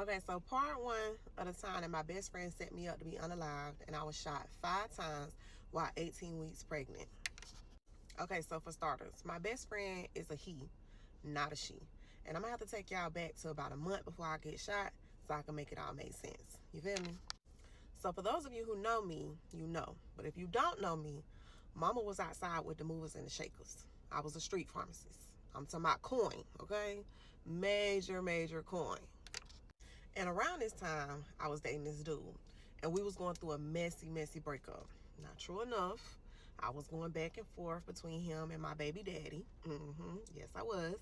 Okay, so part one of the time that my best friend set me up to be unalived, and I was shot 5 times while 18 weeks pregnant. Okay, so for starters, my best friend is a he, not a she. And I'm gonna have to take y'all back to about a month before I get shot so I can make it all make sense. You feel me? So for those of you who know me, you know. But if you don't know me, mama was outside with the movers and the shakers. I was a street pharmacist. I'm talking about coin, okay? Major coin. And around this time, I was dating this dude. And we was going through a messy breakup. Not true enough. I was going back and forth between him and my baby daddy. Yes, I was.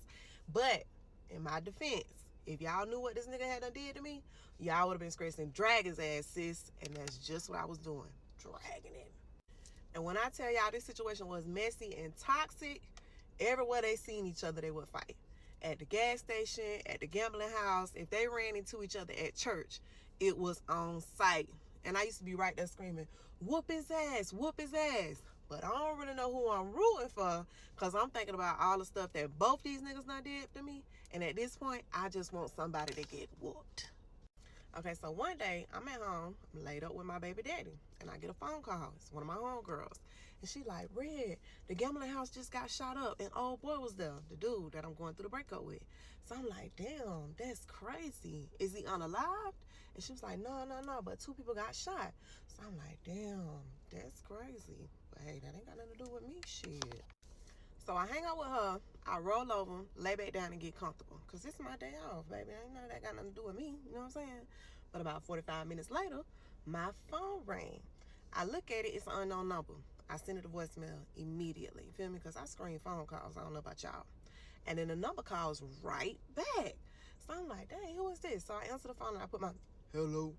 But in my defense, if y'all knew what this nigga had done did to me, y'all would have been scratching drag his ass, sis. And that's just what I was doing. Dragging him. And when I tell y'all this situation was messy and toxic, everywhere they seen each other, they would fight. At the gas station, at the gambling house, if they ran into each other at church, it was on sight. And I used to be right there screaming, whoop his ass, whoop his ass. But I don't really know who I'm rooting for because I'm thinking about all the stuff that both these niggas done did to me. And at this point, I just want somebody to get whooped. Okay, so one day I'm at home, I'm laid up with my baby daddy, and I get a phone call. It's one of my homegirls. And she like, Red, the gambling house just got shot up, and old boy was there, the dude that I'm going through the breakup with. So I'm like, damn, that's crazy. Is he unalived? And she was like, no, but 2 people got shot. So I'm like, damn, that's crazy. But hey, that ain't got nothing to do with me, shit. So I hang out with her, I roll over, lay back down and get comfortable. Because this is my day off, baby. Ain't none of that got nothing to do with me. You know what I'm saying? But about 45 minutes later, my phone rang. I look at it, it's an unknown number. I send it a voicemail immediately. You feel me? Because I screen phone calls. I don't know about y'all. And then the number calls right back. So I'm like, dang, who is this? So I answer the phone and I put my hello.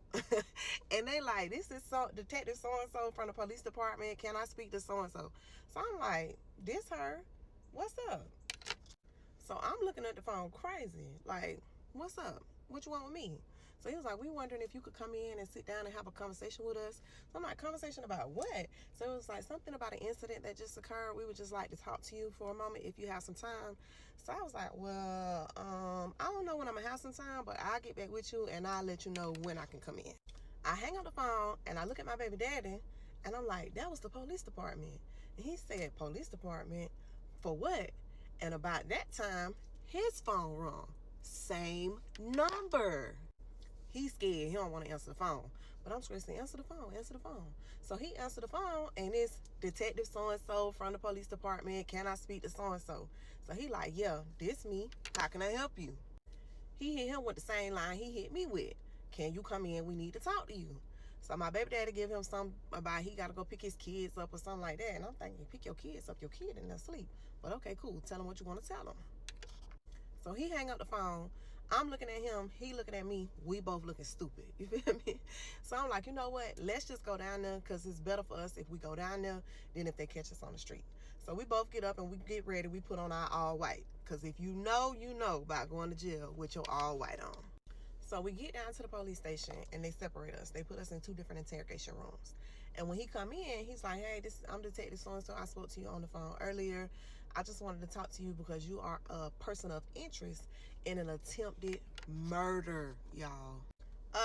And they like, this is Detective so-and-so from the police department. Can I speak to so-and-so? So I'm like, this her? What's up? So I'm looking at the phone crazy. Like, what's up? What you want with me? So he was like, we wondering if you could come in and sit down and have a conversation with us. So I'm like, conversation about what? So it was like something about an incident that just occurred. We would just like to talk to you for a moment if you have some time. So I was like, well, I don't know when I'm gonna have some time, but I'll get back with you and I'll let you know when I can come in. I hang up the phone and I look at my baby daddy and I'm like, that was the police department. And he said, police department? For what? And about that time, his phone rung. Same number. He's scared. He don't want to answer the phone. But I'm screaming, answer the phone, answer the phone. So he answered the phone, and it's Detective so-and-so from the police department. Can I speak to so-and-so? So he like, yeah, this me. How can I help you? He hit him with the same line he hit me with. Can you come in? We need to talk to you. So my baby daddy give him some about he got to go pick his kids up or something like that. And I'm thinking, pick your kids up, your kid in their sleep. But okay, cool. Tell him what you want to tell him. So he hang up the phone. I'm looking at him. He looking at me. We both looking stupid. You feel me? So I'm like, you know what? Let's just go down there because it's better for us if we go down there than if they catch us on the street. So we both get up and we get ready. We put on our all white. Because if you know about going to jail with your all white on. So we get down to the police station and they separate us. They put us in 2 different interrogation rooms. And when he come in, he's like, hey, I'm Detective so-and-so. I spoke to you on the phone earlier. I just wanted to talk to you because you are a person of interest in an attempted murder, y'all.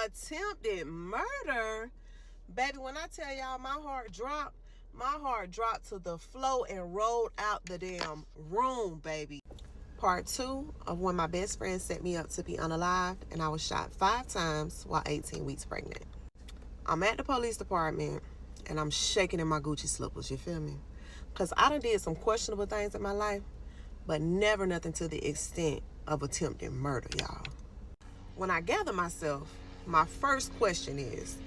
Attempted murder? Baby, when I tell y'all my heart dropped to the floor and rolled out the damn room, baby. Part 2 of when my best friend set me up to be unalived and I was shot 5 times while 18 weeks pregnant. I'm at the police department and I'm shaking in my Gucci slippers, you feel me? Because I done did some questionable things in my life, but never nothing to the extent of attempted murder, y'all. When I gather myself, my first question is,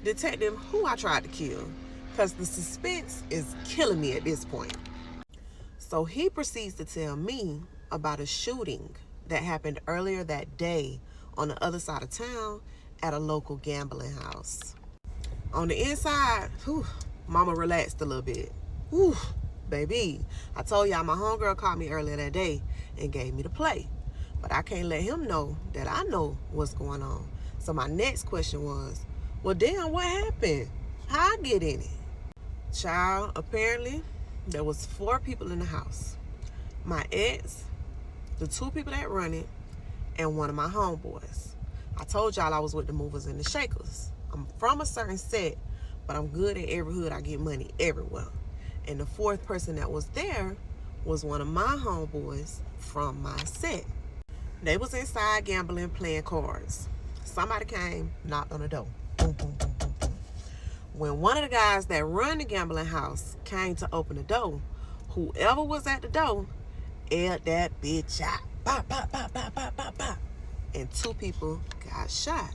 Detective, who I tried to kill? Because the suspense is killing me at this point. So he proceeds to tell me about a shooting that happened earlier that day on the other side of town at a local gambling house. On the inside, mama relaxed a little bit. Whew, baby, I told y'all my homegirl called me earlier that day and gave me the play. But I can't let him know that I know what's going on. So my next question was, well, damn, what happened? How I get in it? Child, apparently there was 4 people in the house. My ex, the 2 people that run it, and one of my homeboys. I told y'all I was with the movers and the shakers. I'm from a certain set, but I'm good at every hood. I get money everywhere. And the fourth person that was there was one of my homeboys from my set. They was inside gambling, playing cards. Somebody came, knocked on the door. Boom, boom, boom, boom, boom. When one of the guys that run the gambling house came to open the door, whoever was at the door aired that bitch out. Pop, pop, pop, pop, pop, pop, pop. And 2 people got shot.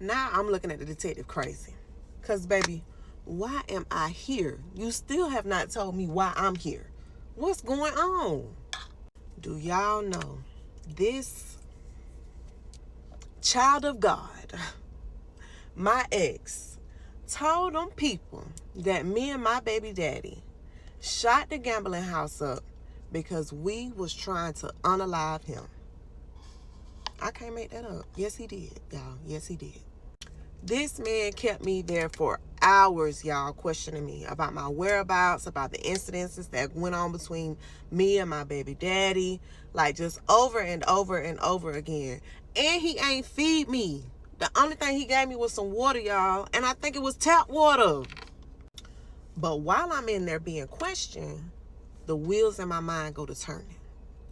Now I'm looking at the detective crazy. Because, baby, why am I here? You still have not told me why I'm here. What's going on? Do y'all know this child of God, my ex, told them people that me and my baby daddy shot the gambling house up because we was trying to unalive him. I can't make that up. Yes, he did, y'all. Yes, he did. This man kept me there for hours, y'all, questioning me about my whereabouts, about the incidences that went on between me and my baby daddy, like just over and over and over again. And he ain't feed me. The only thing he gave me was some water, y'all, and I think it was tap water. But while I'm in there being questioned, the wheels in my mind go to turning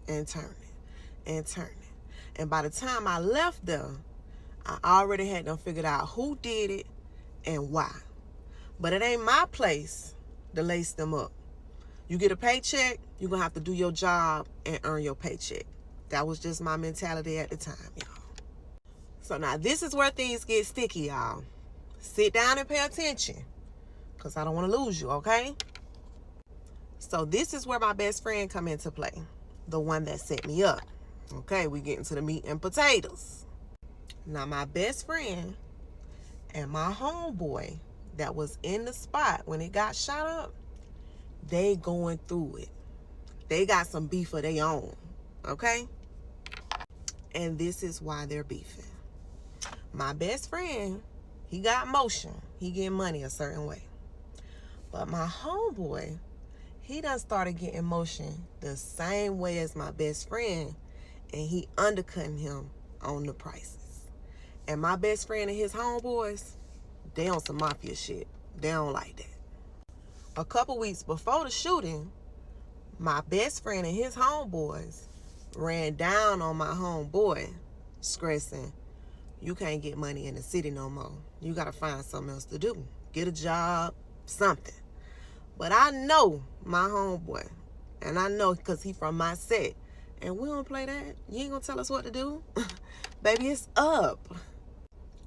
and turning and turning. And by the time I left there, I already had them figured out who did it and why. But it ain't my place to lace them up. You get a paycheck, you're going to have to do your job and earn your paycheck. That was just my mentality at the time, y'all. So now this is where things get sticky, y'all. Sit down and pay attention, because I don't want to lose you, okay? So this is where my best friend come into play. The one that set me up. Okay, we get into the meat and potatoes. Now, my best friend and my homeboy that was in the spot when it got shot up, they going through it. They got some beef of their own, okay? And this is why they're beefing. My best friend, he got motion. He getting money a certain way. But my homeboy, he done started getting motion the same way as my best friend, and he undercutting him on the prices. And my best friend and his homeboys, they on some mafia shit. They don't like that. A couple weeks before the shooting, my best friend and his homeboys ran down on my homeboy, stressing, you can't get money in the city no more. You got to find something else to do. Get a job, something. But I know my homeboy, and I know because he from my set, and we don't play that. You ain't going to tell us what to do. Baby, it's up.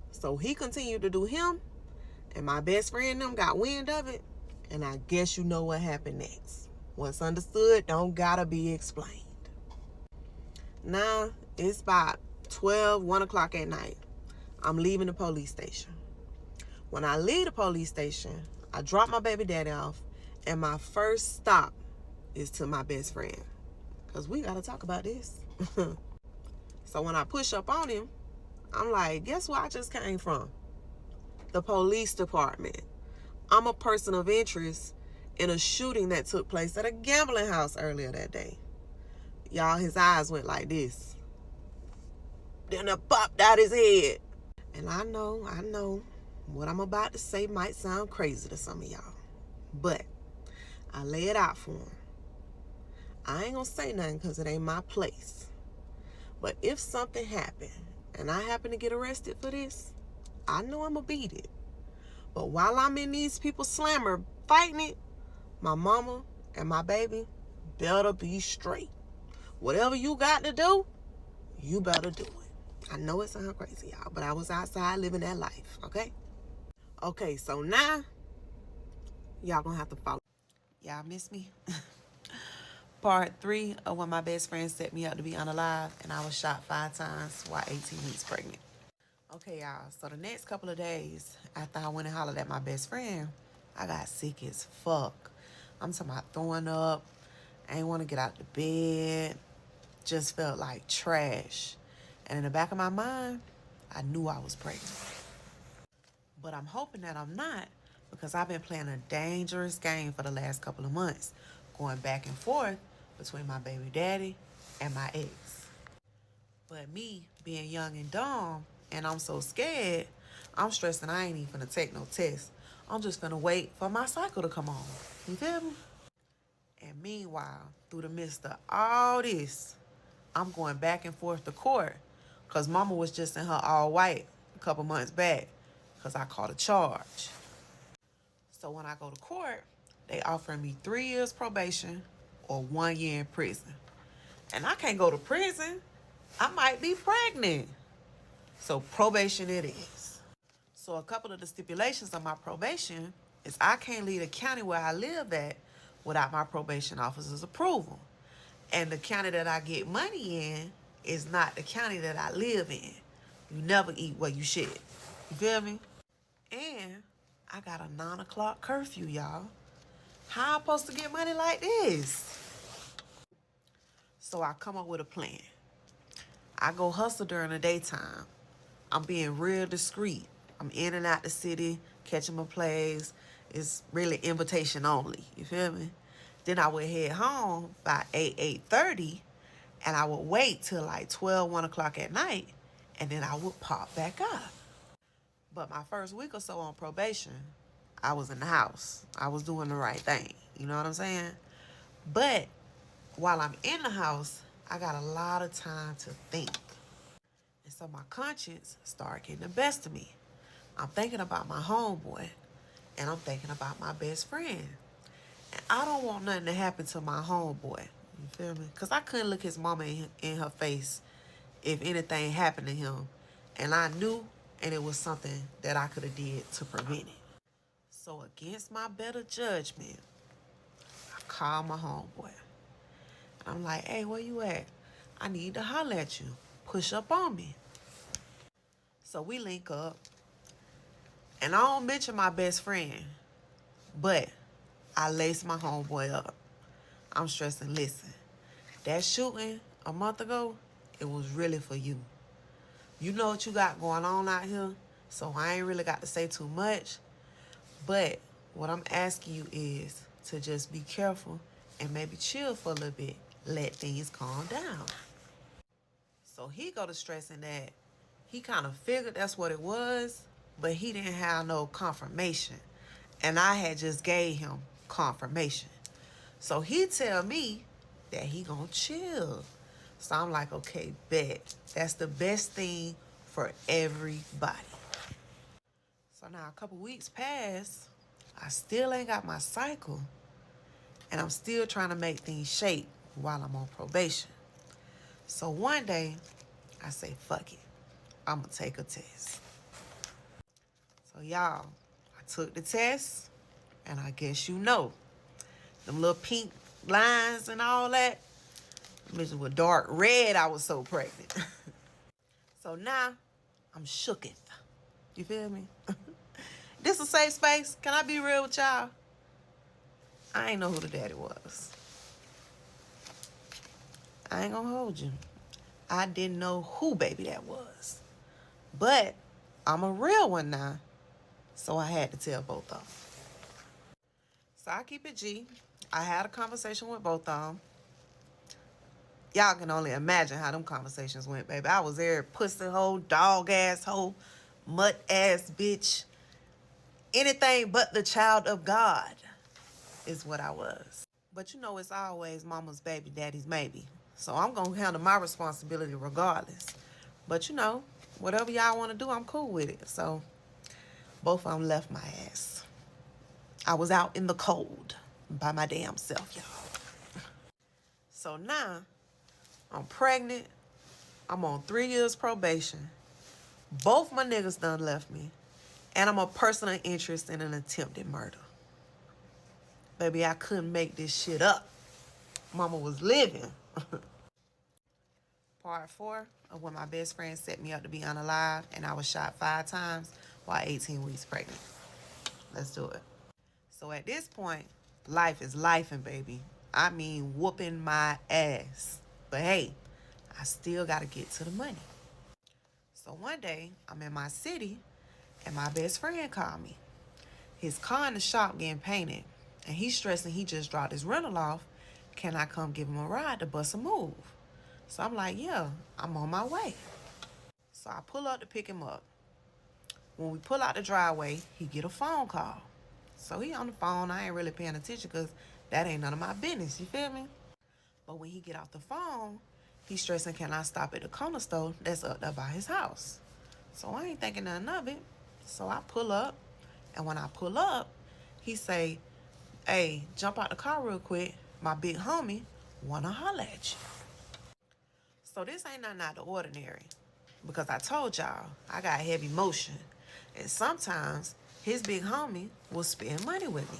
So he continued to do him, and my best friend and them got wind of it, and I guess you know what happened next. What's understood don't gotta be explained. Now, it's about 12, 1 o'clock at night. I'm leaving the police station. When I leave the police station, I drop my baby daddy off, and my first stop is to my best friend, because we gotta talk about this. So when I push up on him, I'm like, guess where I just came from? The police department. I'm a person of interest in a shooting that took place at a gambling house earlier that day. Y'all, his eyes went like this. Then it popped out his head. And I know, what I'm about to say might sound crazy to some of y'all. But I lay it out for him. I ain't gonna say nothing because it ain't my place. But if something happened, and I happen to get arrested for this, I know I'm going to beat it. But while I'm in these people's slammer fighting it, my mama and my baby better be straight. Whatever you got to do, you better do it. I know it sounds crazy, y'all, but I was outside living that life, okay? Okay, so now, y'all going to have to follow. Y'all miss me? Part 3 of when my best friend set me up to be unalive, and I was shot 5 times while 18 weeks pregnant. Okay, y'all, so the next couple of days after I went and hollered at my best friend, I got sick as fuck. I'm talking about throwing up. I ain't want to get out the bed. Just felt like trash. And in the back of my mind, I knew I was pregnant. But I'm hoping that I'm not, because I've been playing a dangerous game for the last couple of months, going back and forth between my baby daddy and my ex. But me, being young and dumb, and I'm so scared, I'm stressing I ain't even finna take no test. I'm just finna wait for my cycle to come on. You feel me? And meanwhile, through the midst of all this, I'm going back and forth to court because mama was just in her all white a couple months back because I caught a charge. So when I go to court, they offering me 3 years probation or 1 year in prison. And I can't go to prison. I might be pregnant. So probation it is. So a couple of the stipulations of my probation is I can't leave the county where I live at without my probation officer's approval. And the county that I get money in is not the county that I live in. You never eat where you shit. You feel me? And I got a 9 o'clock curfew, y'all. How I'm supposed to get money like this? So I come up with a plan. I go hustle during the daytime. I'm being real discreet. I'm in and out the city, catching my plays. It's really invitation only. You feel me? Then I would head home by 8:30, and I would wait till like 12, 1 o'clock at night, and then I would pop back up. But my first week or so on probation, I was in the house. I was doing the right thing. You know what I'm saying? But while I'm in the house, I got a lot of time to think. And so my conscience started getting the best of me. I'm thinking about my homeboy, and I'm thinking about my best friend. And I don't want nothing to happen to my homeboy. You feel me? Because I couldn't look his mama in her face if anything happened to him. And I knew, and it was something that I could have did to prevent it. So against my better judgment, I called my homeboy. I'm like, hey, where you at? I need to holler at you. Push up on me. So we link up. And I don't mention my best friend, but I lace my homeboy up. I'm stressing, listen, that shooting a month ago, it was really for you. You know what you got going on out here, so I ain't really got to say too much. But what I'm asking you is to just be careful and maybe chill for a little bit. Let things calm down. So he go to stressing that he kind of figured that's what it was, but he didn't have no confirmation. And I had just gave him confirmation. So he tell me that he gonna chill. So I'm like, okay, bet. That's the best thing for everybody. So now a couple weeks pass. I still ain't got my cycle. And I'm still trying to make things shake while I'm on probation. So one day, I say, fuck it. I'm gonna take a test. So y'all, I took the test, and I guess you know, them little pink lines and all that, bitches were dark red. I was so pregnant. So now, I'm shooketh. You feel me? This a safe space. Can I be real with y'all? I ain't know who the daddy was. I ain't gonna hold you. I didn't know who baby that was. But I'm a real one now, so I had to tell both of them. So I keep it G. I had a conversation with both of them. Y'all can only imagine how them conversations went, baby. I was there, pussy hole, dog ass hole, mutt ass bitch. Anything but the child of God is what I was. But you know, it's always mama's baby, daddy's maybe. So I'm going to handle my responsibility regardless. But you know, whatever y'all want to do, I'm cool with it. So both of them left my ass. I was out in the cold by my damn self, y'all. So now I'm pregnant. I'm on 3 years probation. Both my niggas done left me. And I'm a person of interest in an attempted murder. Baby, I couldn't make this shit up. Mama was living. Part 4 of when my best friend set me up to be unalived and I was shot 5 times while 18 weeks pregnant. Let's do it. So at this point, life is lifing, baby. I mean, whooping my ass. But hey, I still got to get to the money. So one day, I'm in my city, and my best friend called me. His car in the shop getting painted, and he's stressing he just dropped his rental off. Can I come give him a ride to bust a move? So I'm like, yeah, I'm on my way. So I pull up to pick him up. When we pull out the driveway, he get a phone call. So he on the phone. I ain't really paying attention because that ain't none of my business. You feel me? But when he get off the phone, he stressing, can I stop at the corner store that's up there by his house? So I ain't thinking nothing of it. So I pull up. And when I pull up, he say, hey, jump out the car real quick. My big homie wanna holler at you. So this ain't nothing out of the ordinary. Because I told y'all, I got heavy motion. And sometimes his big homie will spend money with me.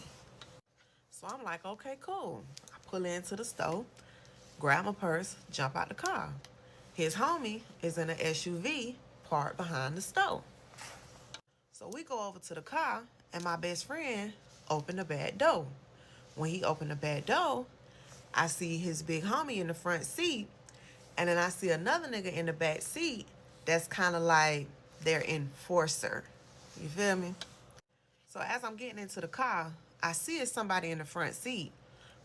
So I'm like, okay, cool. I pull into the store, grab my purse, jump out the car. His homie is in an SUV parked behind the store. So we go over to the car, and my best friend opened the back door. When he opened the back door, I see his big homie in the front seat, and then I see another nigga in the back seat that's kind of like their enforcer. You feel me? So as I'm getting into the car, I see it's somebody in the front seat,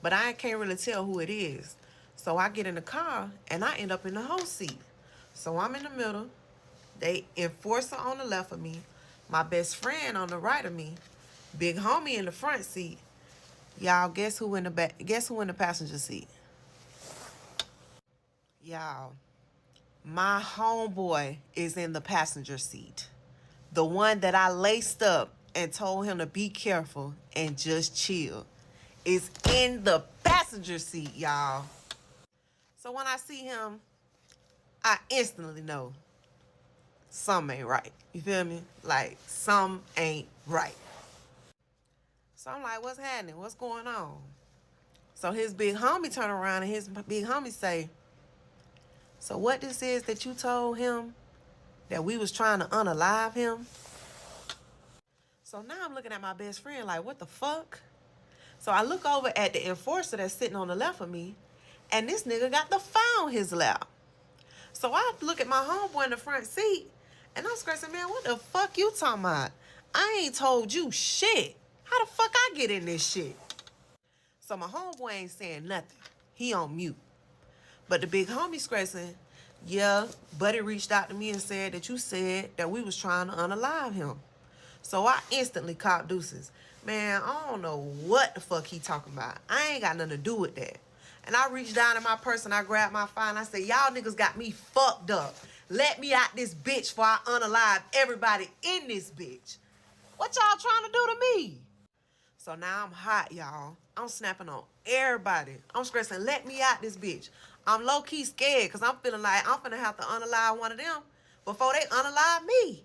but I can't really tell who it is. So I get in the car, and I end up in the whole seat. So I'm in the middle. They enforcer on the left of me, my best friend on the right of me, big homie in the front seat. Y'all, guess who in the back? Guess who in the passenger seat? Y'all, my homeboy is in the passenger seat. The one that I laced up and told him to be careful and just chill is in the passenger seat, y'all. So when I see him, I instantly know something ain't right. You feel me? Like, something ain't right. So I'm like, what's happening? What's going on? So his big homie turn around and his big homie say, so what this is that you told him that we was trying to unalive him? So now I'm looking at my best friend like, what the fuck? So I look over at the enforcer that's sitting on the left of me, and this nigga got the phone on his lap. So I look at my homeboy in the front seat, and I'm scratching, man, what the fuck you talking about? I ain't told you shit. How the fuck I get in this shit? So my homeboy ain't saying nothing. He on mute. But the big homie scratching, yeah, buddy reached out to me and said that you said that we was trying to unalive him. So I instantly caught deuces. Man, I don't know what the fuck he talking about. I ain't got nothing to do with that. And I reached down in my purse and I grabbed my phone. I said, y'all niggas got me fucked up. Let me out this bitch before I unalive everybody in this bitch. What y'all trying to do to me? So now I'm hot, y'all. I'm snapping on everybody. I'm stressing, let me out this bitch. I'm low-key scared because I'm feeling like I'm finna have to unalive one of them before they unalive me.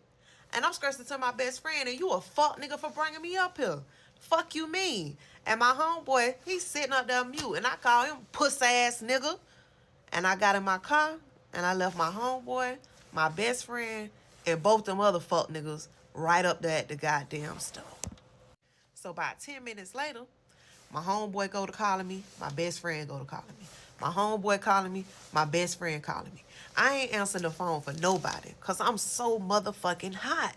And I'm stressing to my best friend, and you a fuck nigga for bringing me up here. Fuck you mean? And my homeboy, he's sitting up there mute, and I call him puss-ass nigga. And I got in my car, and I left my homeboy, my best friend, and both them other fuck niggas right up there at the goddamn store. So about 10 minutes later, my homeboy go to calling me, my best friend go to calling me. My homeboy calling me, my best friend calling me. I ain't answering the phone for nobody because I'm so motherfucking hot.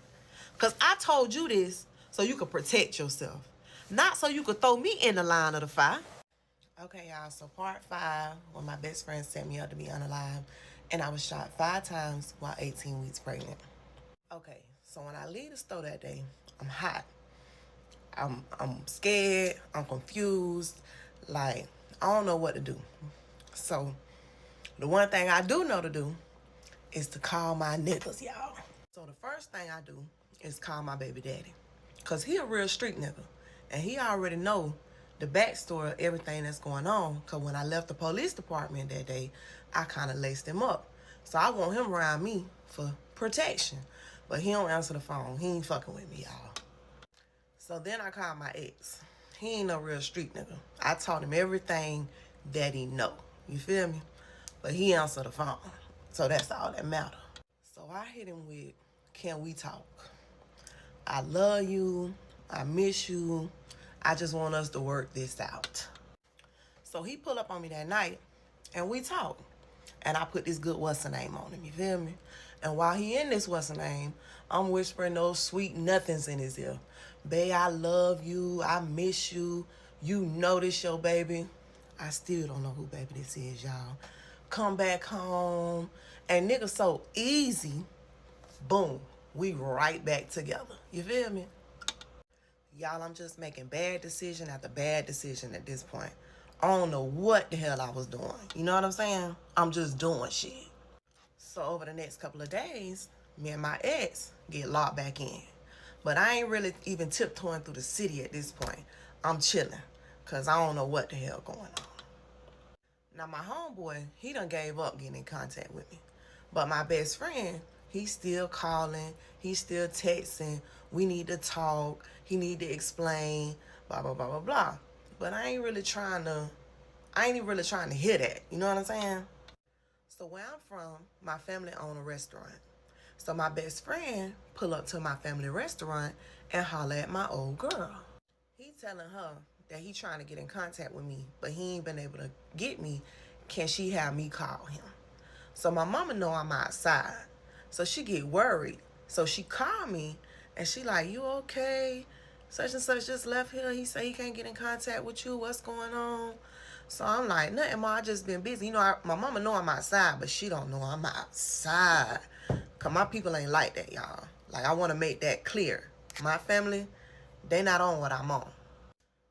Because I told you this so you could protect yourself, not so you could throw me in the line of the fire. Okay, y'all, so part 5, when my best friend set me up to be unalive, and I was shot 5 times while 18 weeks pregnant. Okay, so when I leave the store that day, I'm hot. I'm scared. I'm confused. Like, I don't know what to do. So the one thing I do know to do is to call my niggas, y'all. So the first thing I do is call my baby daddy. Because he a real street nigga. And he already know the backstory of everything that's going on. Because when I left the police department that day, I kind of laced him up. So I want him around me for protection. But he don't answer the phone. He ain't fucking with me, y'all. So then I called my ex. He ain't no real street nigga. I taught him everything that he know. You feel me? But he answered the phone. So that's all that matter. So I hit him with, can we talk? I love you. I miss you. I just want us to work this out. So he pulled up on me that night and we talked. And I put this good what's-her-name on him, you feel me? And while he in this what's-her-name, I'm whispering those sweet nothings in his ear. Babe, I love you. I miss you. You know this your baby. I still don't know who baby this is, y'all. Come back home. And nigga so easy boom, we right back together. You feel me? Y'all, I'm just making bad decision after bad decision at this point. I don't know what the hell I was doing. You know what I'm saying? I'm just doing shit. So over the next couple of days, me and my ex get locked back in. But I ain't really even tiptoeing through the city at this point. I'm chilling, because I don't know what the hell going on. Now, my homeboy, he done gave up getting in contact with me. But my best friend, he's still calling. He's still texting. We need to talk. He need to explain, blah, blah, blah, blah, blah. But I ain't really trying to hear that. You know what I'm saying? So where I'm from, my family own a restaurant. So my best friend pull up to my family restaurant and holler at my old girl. He telling her that he trying to get in contact with me, but he ain't been able to get me. Can she have me call him? So my mama know I'm outside. So she get worried. So she called me and she like, you okay? Such and such just left here. He say he can't get in contact with you. What's going on? So I'm like, nothing, Ma. I just been busy. You know, my mama know I'm outside, but she don't know I'm outside. Because my people ain't like that, y'all. Like, I want to make that clear. My family, they not on what I'm on.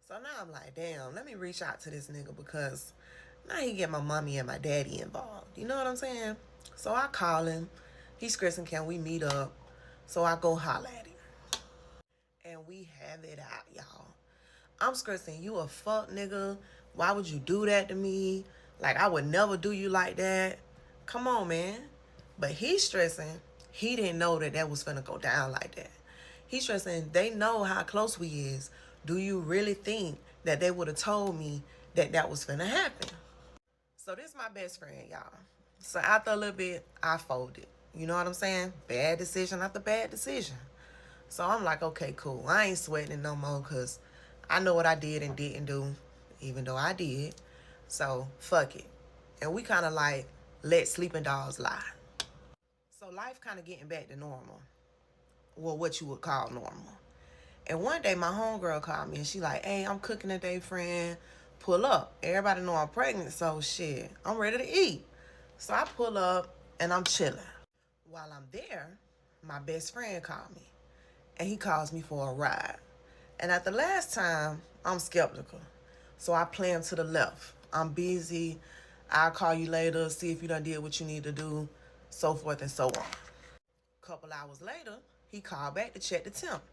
So now I'm like, damn, let me reach out to this nigga because now he get my mommy and my daddy involved. You know what I'm saying? So I call him. He's stressing, can we meet up? So I go holler at him. And we have it out, y'all. I'm stressing, you a fuck nigga. Why would you do that to me? Like, I would never do you like that. Come on, man. But he's stressing, he didn't know that that was finna go down like that. He's stressing, they know how close we is. Do you really think that they would have told me that that was finna happen? So this is my best friend, y'all. So after a little bit, I folded. You know what I'm saying? Bad decision after bad decision. So I'm like, okay, cool. I ain't sweating it no more because I know what I did and didn't do, even though I did. So fuck it. And we kind of like let sleeping dogs lie. So life kind of getting back to normal. Well, what you would call normal. And one day my homegirl called me and she like, hey, I'm cooking today, friend. Pull up. Everybody know I'm pregnant, so shit, I'm ready to eat. So I pull up and I'm chilling. While I'm there, my best friend called me. And he calls me for a ride. And at the last time, I'm skeptical. So I play him to the left. I'm busy. I'll call you later, see if you done did what you need to do, so forth and so on. Couple hours later, he called back to check the temp.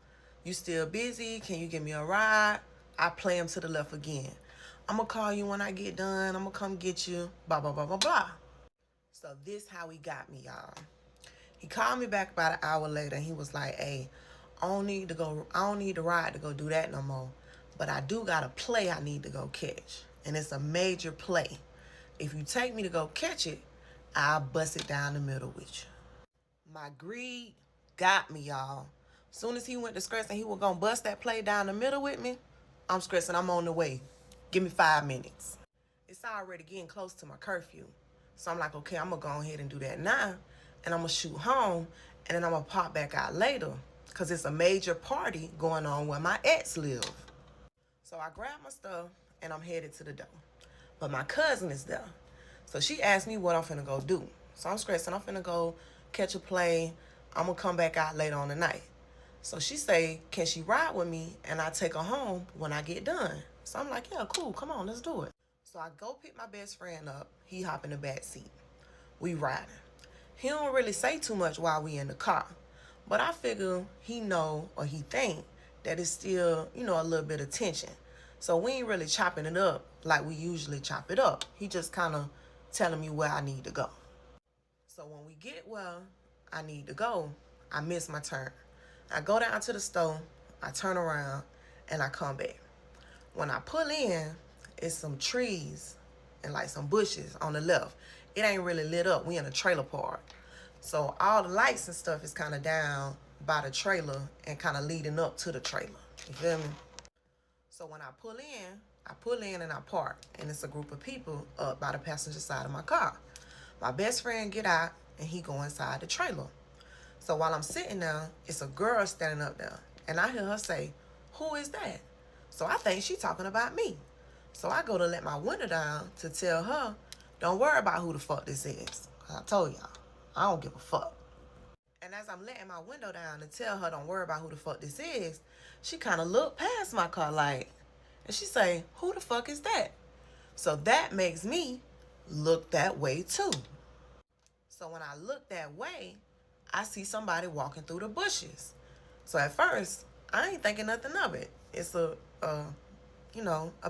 You still busy? Can you give me a ride? I play him to the left again. I'm going to call you when I get done. I'm going to come get you. Blah, blah, blah, blah, blah. So this how he got me, y'all. He called me back about an hour later and he was like, hey, I don't need the ride to go do that no more. But I do got a play I need to go catch. And it's a major play. If you take me to go catch it, I'll bust it down the middle with you. My greed got me, y'all. Soon as he went to stressing he was going to bust that play down the middle with me, I'm stressing I'm on the way. Give me 5 minutes. It's already getting close to my curfew. So I'm like, okay, I'm going to go ahead and do that now. And I'm going to shoot home. And then I'm going to pop back out later. Because it's a major party going on where my ex live. So I grab my stuff and I'm headed to the door. But my cousin is there. So she asked me what I'm finna go do. So I'm stressing. I'm finna go catch a play. I'm going to come back out later on the night. So she say, can she ride with me and I take her home when I get done? So I'm like, yeah, cool. Come on, let's do it. So I go pick my best friend up. He hop in the back seat. We riding. He don't really say too much while we in the car. But I figure he know or he think that it's still, you know, a little bit of tension. So we ain't really chopping it up like we usually chop it up. He just kind of telling me where I need to go. So when we get where I need to go, I miss my turn. I go down to the store, I turn around, and I come back. When I pull in, it's some trees and like some bushes on the left. It ain't really lit up. We in a trailer park. So all the lights and stuff is kind of down by the trailer and kind of leading up to the trailer. You feel me? So when I pull in and I park. And it's a group of people up by the passenger side of my car. My best friend get out and he go inside the trailer. So while I'm sitting there, it's a girl standing up there. And I hear her say, who is that? So I think she talking about me. So I go to let my window down to tell her, don't worry about who the fuck this is. I told y'all, I don't give a fuck. And as I'm letting my window down to tell her don't worry about who the fuck this is, she kind of looked past my car like, and she say, who the fuck is that? So that makes me look that way too. So when I look that way, I see somebody walking through the bushes. So at first, I ain't thinking nothing of it. It's a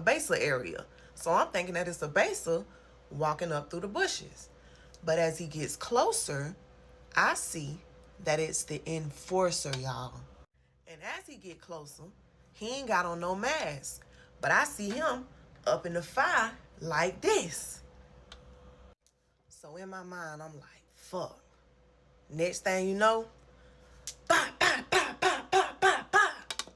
baser area. So I'm thinking that it's a baser walking up through the bushes. But as he gets closer, I see that it's the enforcer, y'all. And as he get closer, he ain't got on no mask. But I see him up in the fire like this. So in my mind, I'm like, fuck. Next thing you know, bah, bah, bah, bah, bah, bah, bah.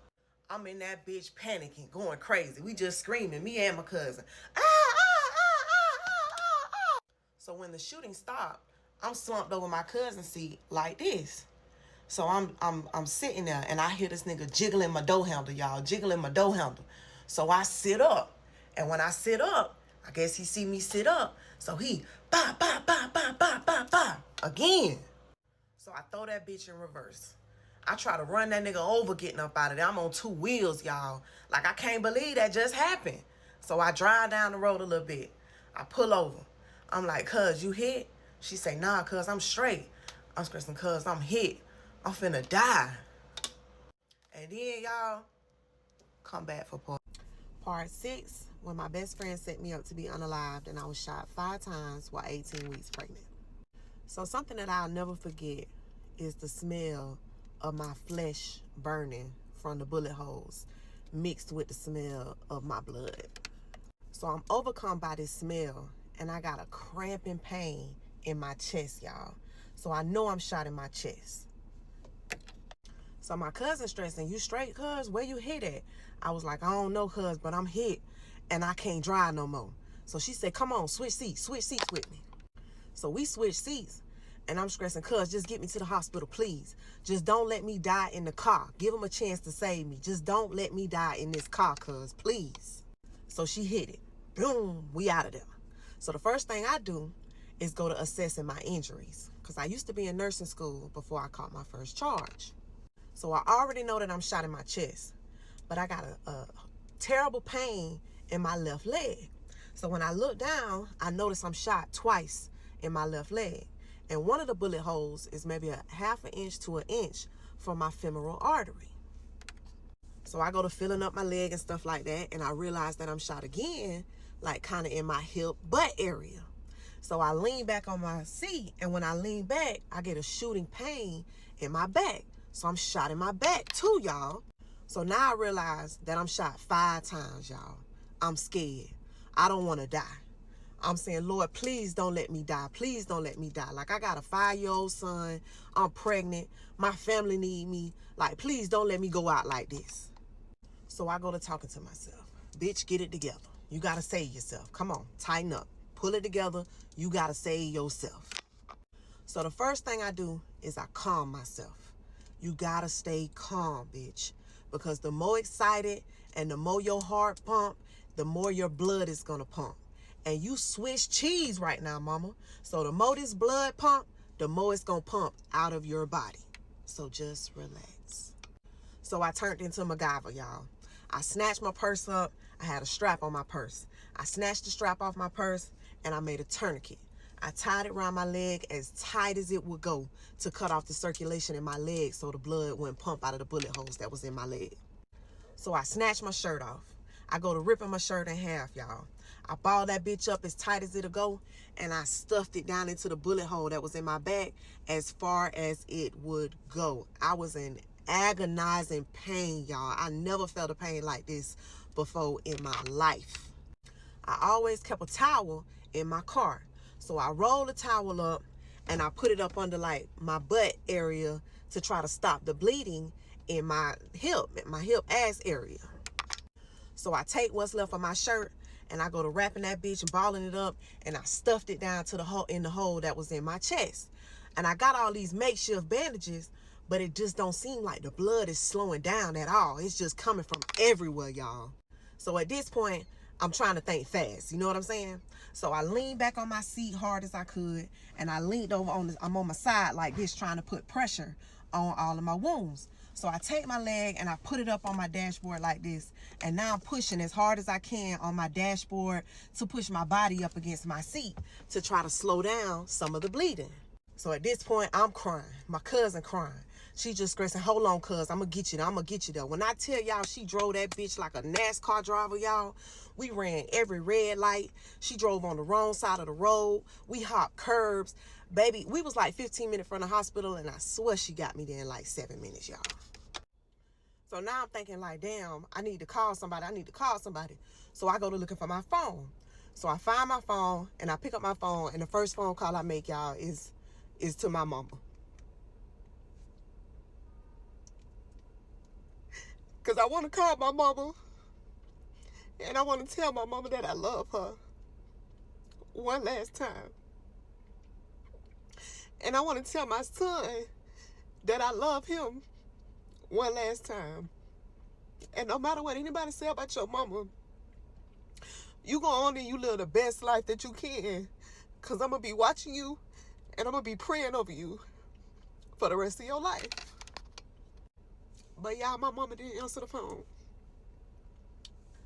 I'm in that bitch panicking, going crazy. We just screaming, me and my cousin. Ah, ah, ah, ah, ah, ah, ah. So when the shooting stopped, I'm slumped over my cousin's seat like this. So I'm sitting there and I hear this nigga jiggling my door handle, y'all, jiggling my door handle. So I sit up. And when I sit up, I guess he see me sit up. So he, bah, bah, bah, bah, bah, bah, bah, again. So I throw that bitch in reverse. I try to run that nigga over getting up out of there. I'm on 2 wheels, y'all. Like, I can't believe that just happened. So I drive down the road a little bit. I pull over. I'm like, cuz, you hit? She say, nah, cuz, I'm straight. I'm stressing, cuz, I'm hit. I'm finna die. And then, y'all, come back for part 6, when my best friend set me up to be unalived and I was shot 5 times while 18 weeks pregnant. So something that I'll never forget is the smell of my flesh burning from the bullet holes mixed with the smell of my blood. So I'm overcome by this smell and I got a cramping pain in my chest, y'all. So I know I'm shot in my chest. So my cousin stressing, you straight, cuz? Where you hit at? I was like, I don't know, cuz, but I'm hit and I can't drive no more. So she said, come on, switch seats with me. So we switched seats and I'm stressing, cuz, just get me to the hospital, please. Just don't let me die in the car. Give him a chance to save me. Just don't let me die in this car, cuz, please. So she hit it. Boom, we out of there. So the first thing I do is go to assessing my injuries because I used to be in nursing school before I caught my first charge. So I already know that I'm shot in my chest, but I got a terrible pain in my left leg. So when I look down, I notice I'm shot twice in my left leg. And one of the bullet holes is maybe a 1/2 inch to 1 inch from my femoral artery. So I go to filling up my leg and stuff like that, and I realize that I'm shot again, like kind of in my hip butt area. So I lean back on my seat, and when I lean back, I get a shooting pain in my back. So I'm shot in my back too, y'all. So now I realize that I'm shot 5 times, y'all. I'm scared. I don't want to die. I'm saying, Lord, please don't let me die. Please don't let me die. Like, I got a 5-year-old son. I'm pregnant. My family need me. Like, please don't let me go out like this. So I go to talking to myself. Bitch, get it together. You got to save yourself. Come on, tighten up. Pull it together. You got to save yourself. So the first thing I do is I calm myself. You got to stay calm, bitch. Because the more excited and the more your heart pump, the more your blood is going to pump. And you Swiss cheese right now, mama. So the more this blood pump, the more it's going to pump out of your body. So just relax. So I turned into MacGyver, y'all. I snatched my purse up. I had a strap on my purse. I snatched the strap off my purse and I made a tourniquet. I tied it around my leg as tight as it would go to cut off the circulation in my leg so the blood wouldn't pump out of the bullet holes that was in my leg. So I snatched my shirt off. I go to ripping my shirt in half, y'all. I balled that bitch up as tight as it'll go, and I stuffed it down into the bullet hole that was in my back as far as it would go. I was in agonizing pain, y'all. I never felt a pain like this before in my life. I always kept a towel in my car. So I roll the towel up and I put it up under like my butt area to try to stop the bleeding in my hip ass area. So I take what's left of my shirt and I go to wrapping that bitch and balling it up, and I stuffed it down to the hole in the hole that was in my chest. And I got all these makeshift bandages, but it just don't seem like the blood is slowing down at all. It's just coming from everywhere, y'all. So at this point, I'm trying to think fast. You know what I'm saying? So I leaned back on my seat hard as I could, and I leaned over I'm on my side like this, trying to put pressure on all of my wounds. So I take my leg and I put it up on my dashboard like this, and now I'm pushing as hard as I can on my dashboard to push my body up against my seat to try to slow down some of the bleeding. So at this point, I'm crying. My cousin crying. She just screaming, hold on, cuz, I'm going to get you there. I'm going to get you there. When I tell y'all she drove that bitch like a NASCAR driver, y'all, we ran every red light. She drove on the wrong side of the road. We hopped curbs. Baby, we was like 15 minutes from the hospital, and I swear she got me there in like 7 minutes, y'all. So now I'm thinking like, damn, I need to call somebody. So I go to looking for my phone. So I find my phone, and I pick up my phone, and the first phone call I make, y'all, is to my mama. Because I want to call my mama, and I want to tell my mama that I love her one last time. And I want to tell my son that I love him one last time. And no matter what anybody say about your mama, you go on and you live the best life that you can. Because I'm going to be watching you, and I'm going to be praying over you for the rest of your life. But y'all, my mama didn't answer the phone.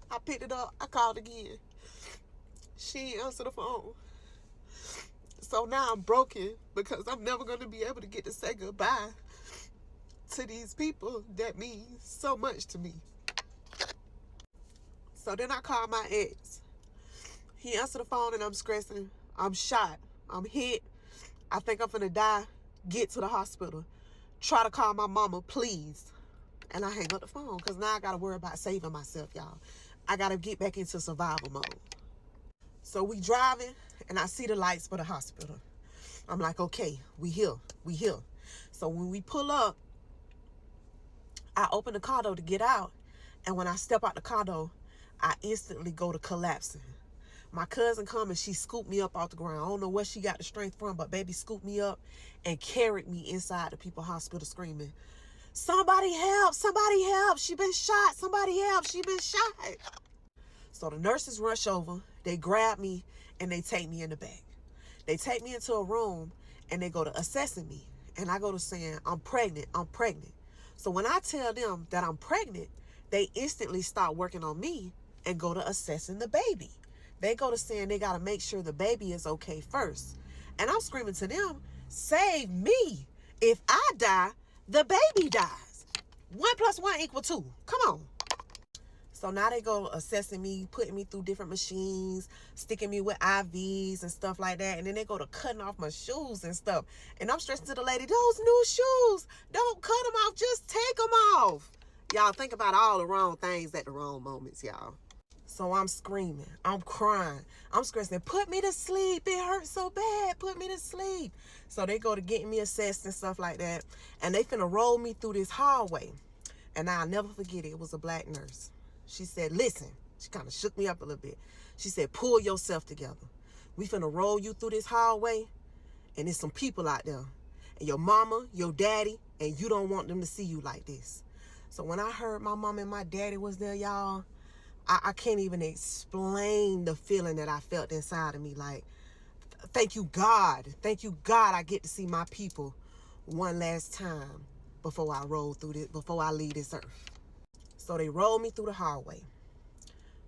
I picked it up. I called again. She didn't answer the phone. So now I'm broken because I'm never going to be able to get to say goodbye to these people that mean so much to me. So then I called my ex. He answered the phone, and I'm stressing. I'm shot. I'm hit. I think I'm finna die. Get to the hospital. Try to call my mama, please. And I hang up the phone because now I got to worry about saving myself, y'all. I got to get back into survival mode. So we driving, and I see the lights for the hospital. I'm like, okay, we here. So when we pull up, I open the car door to get out. And when I step out the car door, I instantly go to collapsing. My cousin come and she scooped me up off the ground. I don't know where she got the strength from, but baby scooped me up and carried me inside the people hospital screaming, somebody help, she been shot, somebody help, she been shot. So the nurses rush over, they grab me, and they take me in the back. They take me into a room, and they go to assessing me. And I go to saying, I'm pregnant. So when I tell them that I'm pregnant, they instantly start working on me and go to assessing the baby. They go to saying they got to make sure the baby is okay first. And I'm screaming to them, save me. If I die, the baby dies. 1 + 1 = 2. Come on. So now they go assessing me, putting me through different machines, sticking me with IVs and stuff like that. And then they go to cutting off my shoes and stuff. And I'm stressing to the lady, those new shoes, don't cut them off, just take them off. Y'all think about all the wrong things at the wrong moments, y'all. So I'm screaming, I'm crying, I'm stressing, put me to sleep, it hurts so bad, put me to sleep. So they go to getting me assessed and stuff like that. And they finna roll me through this hallway. And I'll never forget it, it was a black nurse. She said, listen, she kind of shook me up a little bit. She said, pull yourself together. We finna roll you through this hallway, and there's some people out there. And your mama, your daddy, and you don't want them to see you like this. So when I heard my mom and my daddy was there, y'all, I can't even explain the feeling that I felt inside of me. Like, thank you, God. Thank you, God, I get to see my people one last time before I roll through this, before I leave this earth. So they rolled me through the hallway.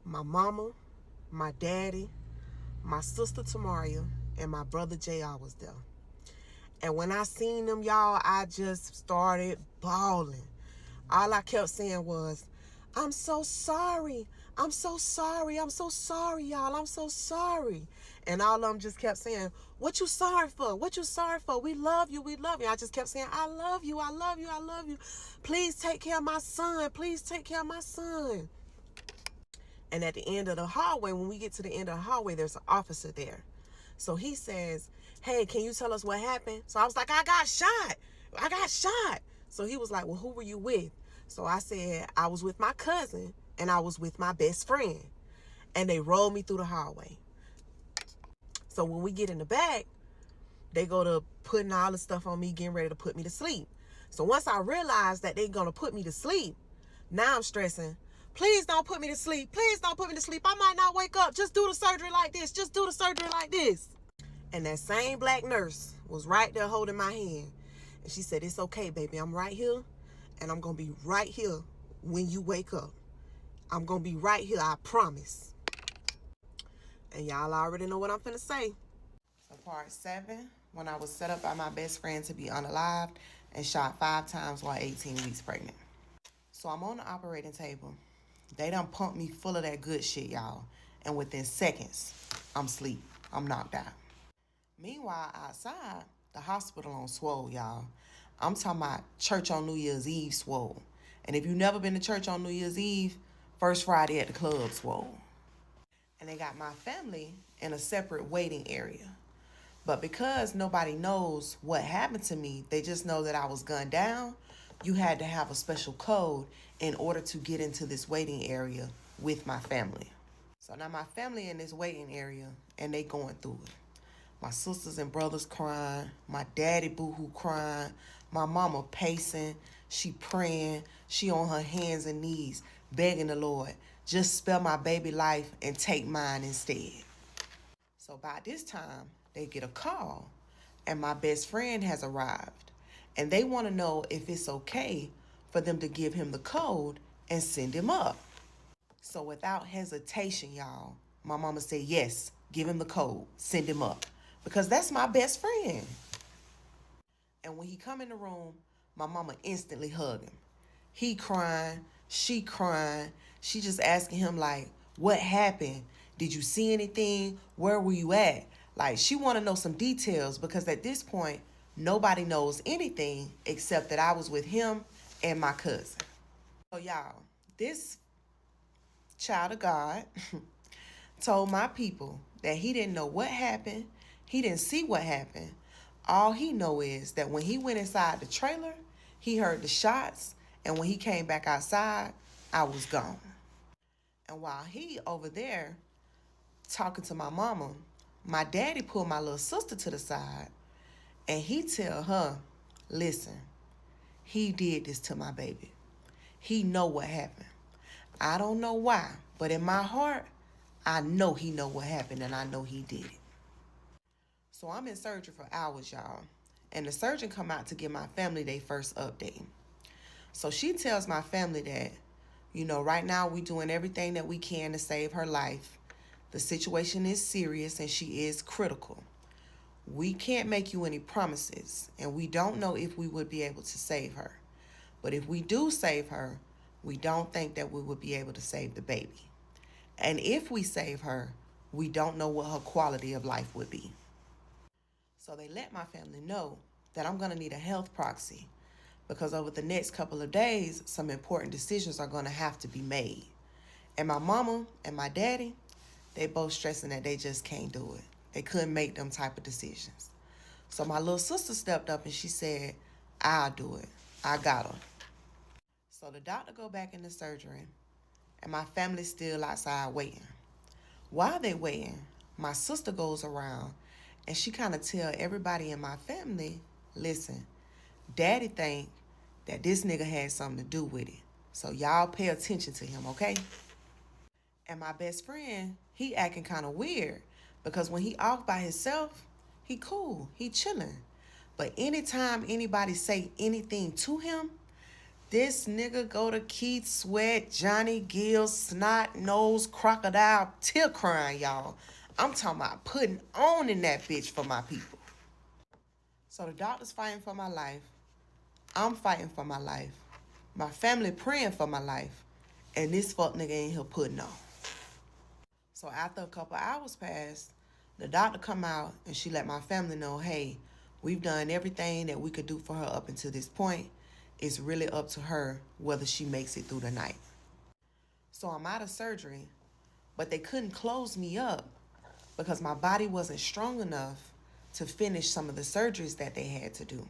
My mama, my daddy, my sister Tamaria, and my brother JR was there. And when I seen them, y'all, I just started bawling. All I kept saying was, I'm so sorry. I'm so sorry. I'm so sorry, y'all. I'm so sorry. And all of them just kept saying, what you sorry for? What you sorry for? We love you. We love you. I just kept saying, I love you. I love you. I love you. Please take care of my son. Please take care of my son. And at the end of the hallway, when we get to the end of the hallway, there's an officer there. So he says, hey, can you tell us what happened? So I was like, I got shot. So he was like, well, who were you with? So I said, I was with my cousin and I was with my best friend. And they rolled me through the hallway. So when we get in the back, they go to putting all the stuff on me, getting ready to put me to sleep. So once I realized that they're going to put me to sleep, now I'm stressing, Please don't put me to sleep. Please don't put me to sleep. I might not wake up. Just do the surgery like this. Just do the surgery like this. And that same black nurse was right there holding my hand. And she said, it's okay, baby. I'm right here. And I'm going to be right here when you wake up. I'm going to be right here. I promise. And y'all already know what I'm finna say. So part 7, when I was set up by my best friend to be unalived and shot 5 times while 18 weeks pregnant. So I'm on the operating table. They done pumped me full of that good shit, y'all. And within seconds, I'm asleep. I'm knocked out. Meanwhile, outside, the hospital on swole, y'all. I'm talking about church on New Year's Eve swole. And if you've never been to church on New Year's Eve, first Friday at the club swole. And they got my family in a separate waiting area. But because nobody knows what happened to me, they just know that I was gunned down, you had to have a special code in order to get into this waiting area with my family. So now my family in this waiting area, and they going through it. My sisters and brothers crying, my daddy boo-hoo crying, my mama pacing, she praying, she on her hands and knees, begging the Lord, just spare my baby life and take mine instead. So by this time, they get a call, and my best friend has arrived. And they want to know if it's okay for them to give him the code and send him up. So without hesitation, y'all, my mama said, yes, give him the code, send him up. Because that's my best friend. And when he come in the room, my mama instantly hug him. He crying, she crying. She just asking him like, what happened? Did you see anything? Where were you at? Like, she want to know some details because at this point, nobody knows anything except that I was with him and my cousin. So y'all, this child of God told my people that he didn't know what happened. He didn't see what happened. All he know is that when he went inside the trailer, he heard the shots. And when he came back outside, I was gone. And while he over there talking to my mama, my daddy pulled my little sister to the side and he tell her, listen, he did this to my baby. He know what happened. I don't know why, but in my heart, I know he know what happened and I know he did it. So I'm in surgery for hours, y'all. And the surgeon come out to give my family their first update. So she tells my family that, you know, right now we're doing everything that we can to save her life. The situation is serious and she is critical. We can't make you any promises, and we don't know if we would be able to save her. But if we do save her, we don't think that we would be able to save the baby. And if we save her, we don't know what her quality of life would be. So they let my family know that I'm going to need a health proxy because over the next couple of days, some important decisions are going to have to be made. And my mama and my daddy, they both stressing that they just can't do it. They couldn't make them type of decisions. So my little sister stepped up and she said, I'll do it. I got her. So the doctor go back into surgery and my family's still outside waiting. While they waiting, my sister goes around and she kind of tell everybody in my family, listen, daddy think that this nigga had something to do with it. So y'all pay attention to him, okay? And my best friend, he acting kind of weird because when he off by himself, he cool, he chilling. But anytime anybody say anything to him, this nigga go to Keith Sweat, Johnny Gill, snot nose, crocodile, tear crying, y'all. I'm talking about putting on in that bitch for my people. So the doctor's fighting for my life. I'm fighting for my life. My family praying for my life. And this fuck nigga ain't here putting on. So after a couple hours passed, the doctor come out and she let my family know, hey, we've done everything that we could do for her up until this point. It's really up to her whether she makes it through the night. So I'm out of surgery, but they couldn't close me up because my body wasn't strong enough to finish some of the surgeries that they had to do.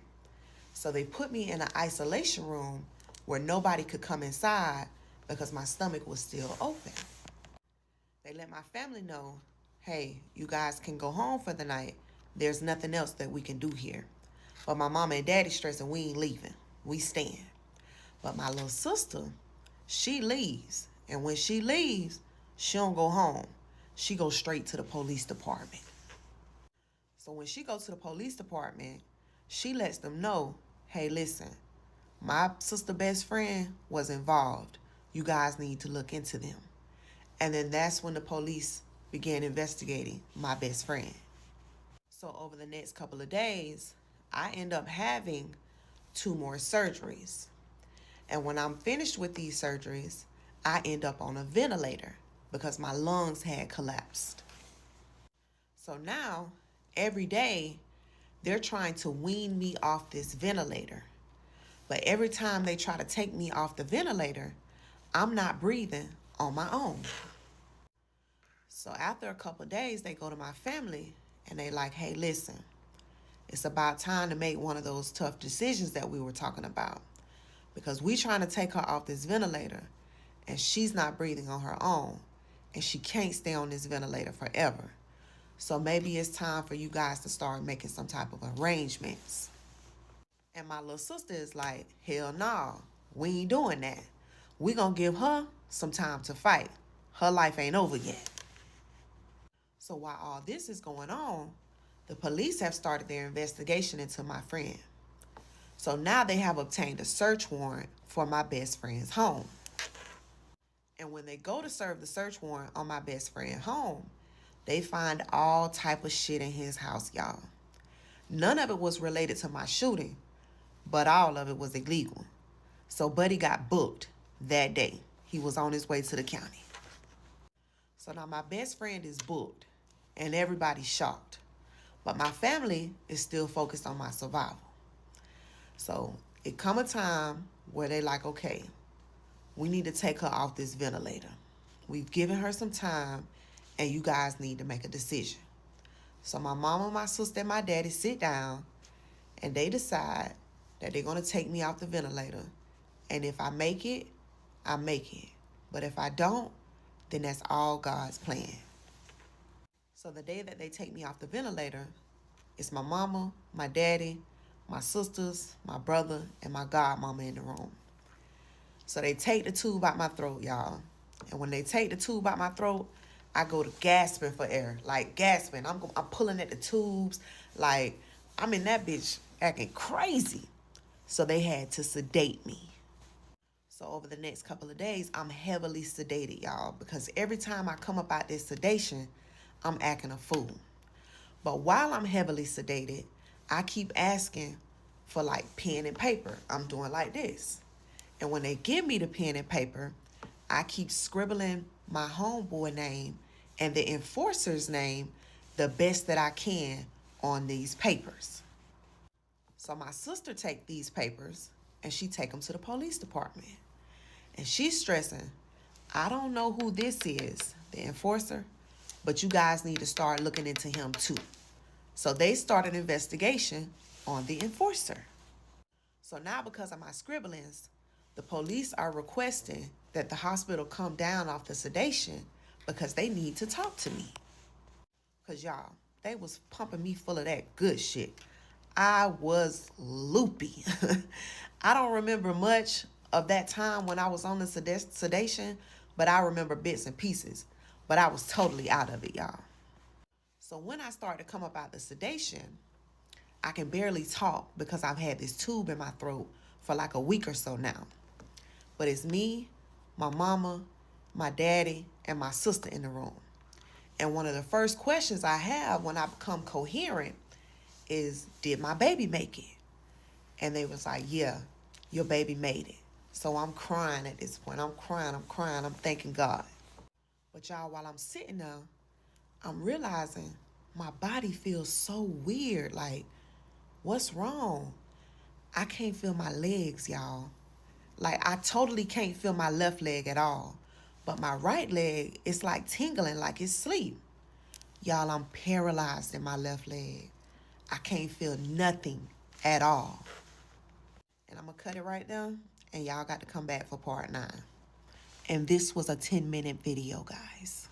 So they put me in an isolation room where nobody could come inside because my stomach was still open. They let my family know, hey, you guys can go home for the night. There's nothing else that we can do here. But my mama and daddy stressing we ain't leaving. We staying. But my little sister, she leaves. And when she leaves, she don't go home. She goes straight to the police department. So when she goes to the police department, she lets them know, hey, listen, my sister best friend was involved. You guys need to look into them. And then that's when the police began investigating my best friend. So over the next couple of days, I end up having 2 more surgeries. And when I'm finished with these surgeries, I end up on a ventilator because my lungs had collapsed. So now, every day, they're trying to wean me off this ventilator. But every time they try to take me off the ventilator, I'm not breathing on my own. So after a couple of days, they go to my family and they like, hey, listen, it's about time to make one of those tough decisions that we were talking about. Because we trying to take her off this ventilator and she's not breathing on her own and she can't stay on this ventilator forever. So maybe it's time for you guys to start making some type of arrangements. And my little sister is like, hell no, we ain't doing that. We gonna give her some time to fight. Her life ain't over yet. So while all this is going on, the police have started their investigation into my friend. So now they have obtained a search warrant for my best friend's home. And when they go to serve the search warrant on my best friend's home, they find all type of shit in his house, y'all. None of it was related to my shooting, but all of it was illegal. So Buddy got booked that day. He was on his way to the county. So now my best friend is booked and everybody's shocked. But my family is still focused on my survival. So it come a time where they like, okay, we need to take her off this ventilator. We've given her some time and you guys need to make a decision. So my mama, my sister, and my daddy sit down and they decide that they're going to take me off the ventilator. And if I make it, I make it. But if I don't, then that's all God's plan. So the day that they take me off the ventilator, it's my mama, my daddy, my sisters, my brother, and my godmama in the room. So they take the tube out my throat, y'all. And when they take the tube out my throat, I go to gasping for air, like gasping. I'm pulling at the tubes, like I'm in that bitch acting crazy. So they had to sedate me. So over the next couple of days, I'm heavily sedated, y'all, because every time I come up out this sedation, I'm acting a fool. But while I'm heavily sedated, I keep asking for like pen and paper. I'm doing like this. And when they give me the pen and paper, I keep scribbling my homeboy name and the enforcer's name the best that I can on these papers. So my sister take these papers and she take them to the police department. And she's stressing, I don't know who this is, the enforcer, but you guys need to start looking into him too. So they start an investigation on the enforcer. So now because of my scribblings, the police are requesting that the hospital come down off the sedation because they need to talk to me. Because y'all, they was pumping me full of that good shit. I was loopy. I don't remember much of that time when I was on the sedation, but I remember bits and pieces. But I was totally out of it, y'all. So when I start to come up out the sedation, I can barely talk because I've had this tube in my throat for like a week or so now. But it's me, my mama, my daddy, and my sister in the room. And one of the first questions I have when I become coherent is, did my baby make it? And they was like, yeah, your baby made it. So I'm crying at this point. I'm crying. I'm thanking God. But y'all, while I'm sitting there, I'm realizing my body feels so weird. Like, what's wrong? I can't feel my legs, y'all. Like, I totally can't feel my left leg at all. But my right leg, it's like tingling, like it's sleep. Y'all, I'm paralyzed in my left leg. I can't feel nothing at all. And I'm going to cut it right there. And y'all got to come back for part 9. And this was a 10-minute video, guys.